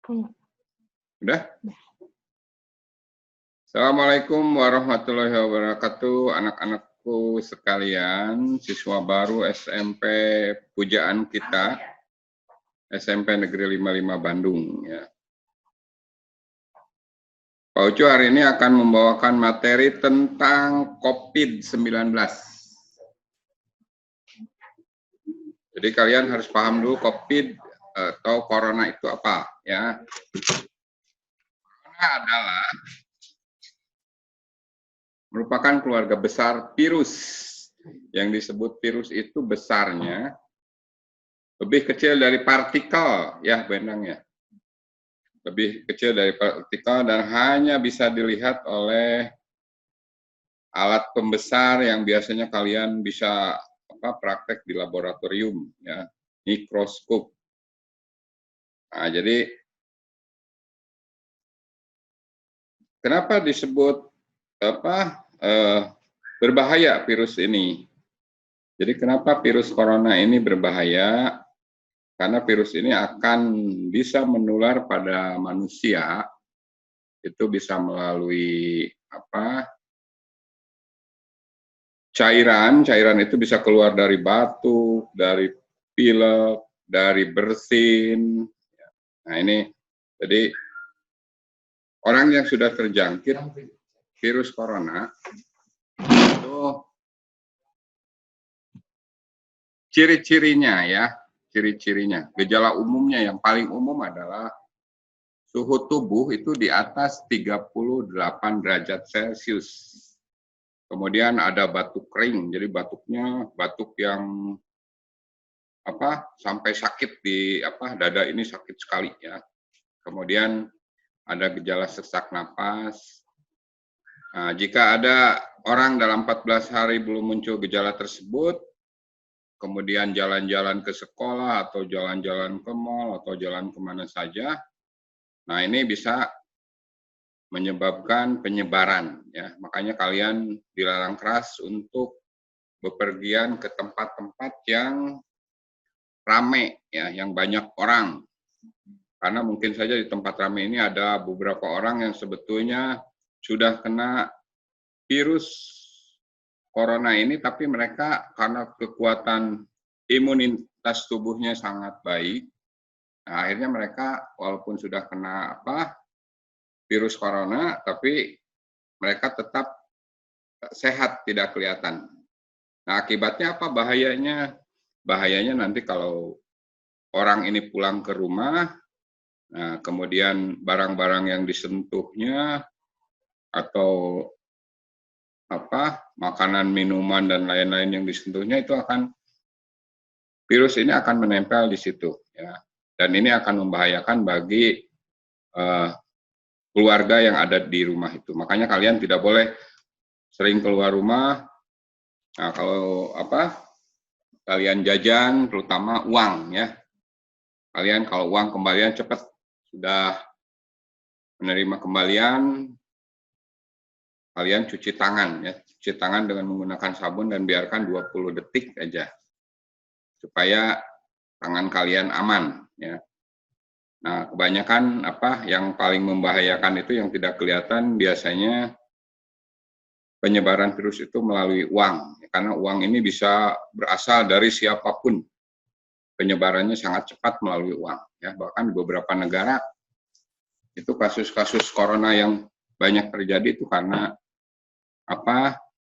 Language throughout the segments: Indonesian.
Udah? Assalamualaikum warahmatullahi wabarakatuh, anak-anakku sekalian, siswa baru SMP pujaan kita, SMP Negeri 55 Bandung. Ya. Pak Ucu hari ini akan membawakan materi tentang COVID-19. Jadi kalian harus paham dulu COVID atau Corona itu apa. Ya. Corona adalah merupakan keluarga besar virus. Yang disebut virus itu besarnya lebih kecil dari partikel, ya benangnya. Lebih kecil dari partikel dan hanya bisa dilihat oleh alat pembesar yang biasanya kalian bisa praktek di laboratorium, ya, mikroskop. Nah, jadi kenapa disebut berbahaya virus ini? Jadi kenapa virus corona ini berbahaya? Karena virus ini akan bisa menular pada manusia, itu bisa melalui cairan itu bisa keluar dari batuk, dari pilek, dari bersin. Nah ini, jadi orang yang sudah terjangkit virus corona itu ciri-cirinya ya, ciri-cirinya, gejala umumnya yang paling umum adalah suhu tubuh itu di atas 38 derajat Celcius. Kemudian ada batuk kering, jadi batuknya batuk yang sampai sakit di dada ini sakit sekali ya. Kemudian ada gejala sesak napas. Nah, jika ada orang dalam 14 hari belum muncul gejala tersebut, kemudian jalan-jalan ke sekolah atau jalan-jalan ke mal atau jalan kemana saja, nah ini bisa menyebabkan penyebaran ya. Makanya kalian dilarang keras untuk bepergian ke tempat-tempat yang ramai ya, yang banyak orang. Karena mungkin saja di tempat ramai ini ada beberapa orang yang sebetulnya sudah kena virus corona ini, tapi mereka karena kekuatan imunitas tubuhnya sangat baik, nah, akhirnya mereka walaupun sudah kena virus corona, tapi mereka tetap sehat, tidak kelihatan. Nah, akibatnya apa bahayanya? Bahayanya nanti kalau orang ini pulang ke rumah, nah, kemudian barang-barang yang disentuhnya atau makanan, minuman dan lain-lain yang disentuhnya itu virus ini akan menempel di situ ya. Dan ini akan membahayakan bagi keluarga yang ada di rumah itu. Makanya kalian tidak boleh sering keluar rumah. Nah, kalau kalian jajan, terutama uang ya. Kalian kalau uang kembalian cepat, sudah menerima kembalian, kalian cuci tangan ya. Cuci tangan dengan menggunakan sabun dan biarkan 20 detik aja. Supaya tangan kalian aman ya. Nah, kebanyakan yang paling membahayakan itu yang tidak kelihatan biasanya penyebaran virus itu melalui uang. Karena uang ini bisa berasal dari siapapun. Penyebarannya sangat cepat melalui uang. Ya, bahkan di beberapa negara itu kasus-kasus corona yang banyak terjadi itu karena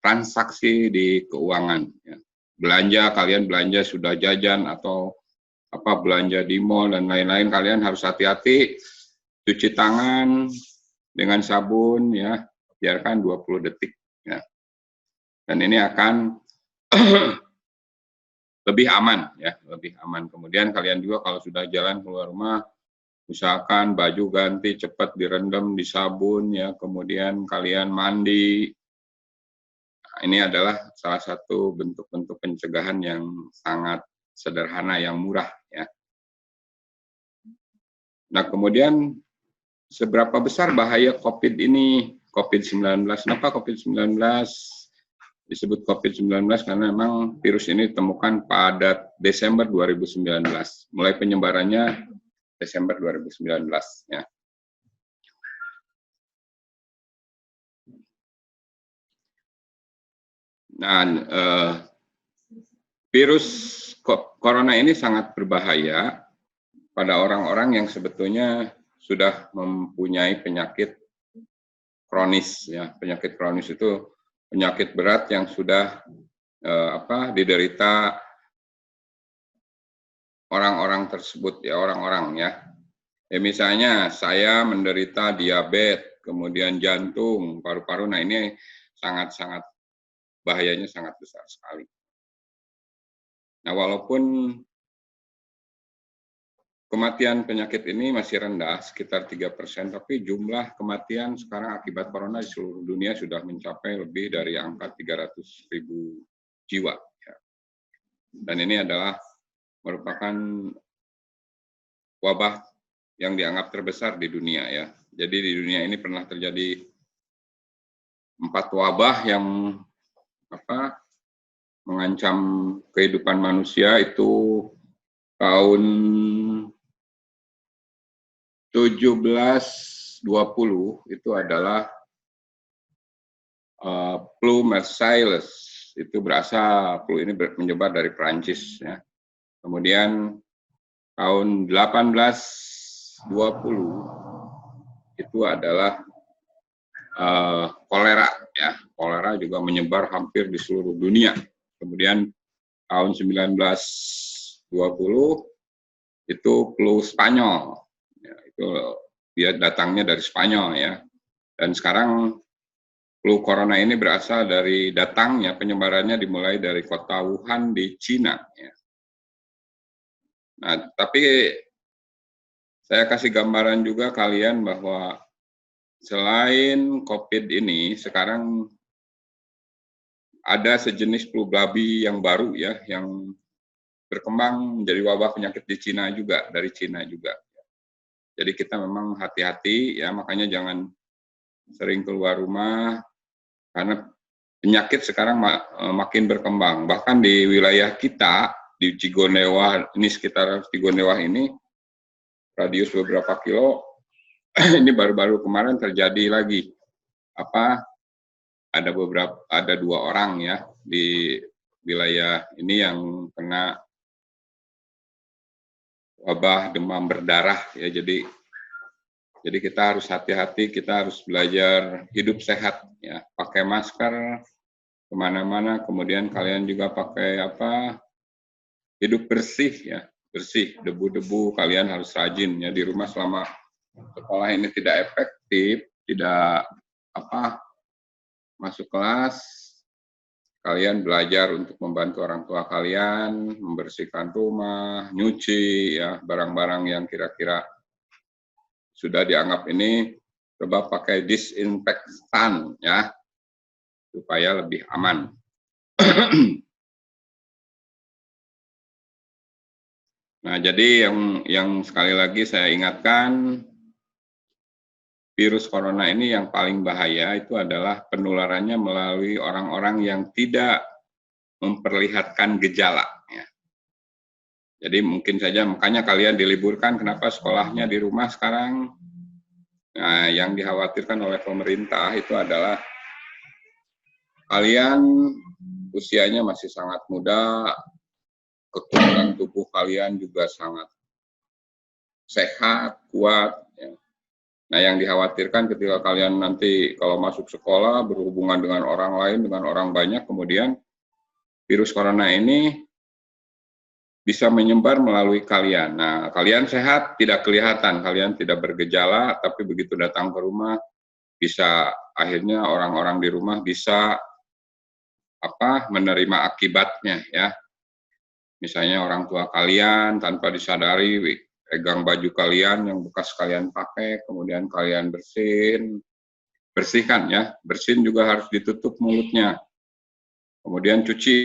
transaksi di keuangan. Ya. Belanja, kalian belanja sudah jajan atau belanja di mall dan lain-lain, kalian harus hati-hati, cuci tangan dengan sabun ya, biarkan 20 detik ya. Dan ini akan lebih aman ya, lebih aman. Kemudian kalian juga kalau sudah jalan keluar rumah, usahakan baju ganti cepat direndam di sabun ya, kemudian kalian mandi. Nah, ini adalah salah satu bentuk-bentuk pencegahan yang sangat sederhana, yang murah ya. Nah, kemudian seberapa besar bahaya COVID ini, COVID-19? Kenapa COVID-19 disebut COVID-19? Karena memang virus ini ditemukan pada Desember 2019. Mulai penyebarannya Desember 2019 ya. Nah, virus corona ini sangat berbahaya pada orang-orang yang sebetulnya sudah mempunyai penyakit kronis ya. Penyakit kronis itu penyakit berat yang sudah diderita orang-orang tersebut ya, orang-orang ya. Misalnya saya menderita diabetes, kemudian jantung, paru-paru. Nah, ini sangat-sangat bahayanya sangat besar sekali. Nah, walaupun kematian penyakit ini masih rendah, sekitar 3%, tapi jumlah kematian sekarang akibat corona di seluruh dunia sudah mencapai lebih dari angka 300.000 jiwa. Ya. Dan ini adalah merupakan wabah yang dianggap terbesar di dunia ya. Jadi di dunia ini pernah terjadi 4 wabah yang mengancam kehidupan manusia itu tahun 1720 itu adalah flu Marseilles, itu flu ini menyebar dari Prancis ya. Kemudian tahun 1820 itu adalah kolera ya. Kolera juga menyebar hampir di seluruh dunia. Kemudian tahun 1920 itu flu Spanyol. Ya, itu dia datangnya dari Spanyol ya. Dan sekarang flu corona ini berasal dari datangnya, penyebarannya dimulai dari kota Wuhan di Cina ya. Nah, tapi saya kasih gambaran juga kalian bahwa selain COVID ini, sekarang ada sejenis flu babi yang baru ya, yang berkembang menjadi wabah penyakit di Cina juga, dari Cina juga. Jadi kita memang hati-hati ya, makanya jangan sering keluar rumah, karena penyakit sekarang makin berkembang. Bahkan di wilayah kita, di Cigondewa, ini sekitar Cigondewa ini, radius beberapa kilo, ini baru-baru kemarin terjadi lagi ada 2 orang ya di wilayah ini yang kena wabah demam berdarah ya. Jadi kita harus hati-hati, kita harus belajar hidup sehat ya, pakai masker kemana-mana, kemudian kalian juga pakai hidup bersih ya, bersih, debu-debu kalian harus rajin ya di rumah. Selama sekolah ini tidak efektif, tidak masuk kelas, kalian belajar untuk membantu orang tua kalian, membersihkan rumah, nyuci ya, barang-barang yang kira-kira sudah dianggap ini, coba pakai disinfektan ya, supaya lebih aman. Nah, jadi yang sekali lagi saya ingatkan, virus corona ini yang paling bahaya itu adalah penularannya melalui orang-orang yang tidak memperlihatkan gejala. Ya. Jadi mungkin saja makanya kalian diliburkan, kenapa sekolahnya di rumah sekarang? Nah, yang dikhawatirkan oleh pemerintah itu adalah kalian usianya masih sangat muda, kekuatan tubuh kalian juga sangat sehat, kuat. Ya. Nah, yang dikhawatirkan ketika kalian nanti kalau masuk sekolah berhubungan dengan orang lain, dengan orang banyak, kemudian virus corona ini bisa menyebar melalui kalian. Nah, kalian sehat, tidak kelihatan, kalian tidak bergejala, tapi begitu datang ke rumah, bisa akhirnya orang-orang di rumah bisa menerima akibatnya ya. Misalnya orang tua kalian tanpa disadari pegang baju kalian yang bekas kalian pakai, kemudian kalian bersihkan ya, bersihin juga harus ditutup mulutnya, kemudian cuci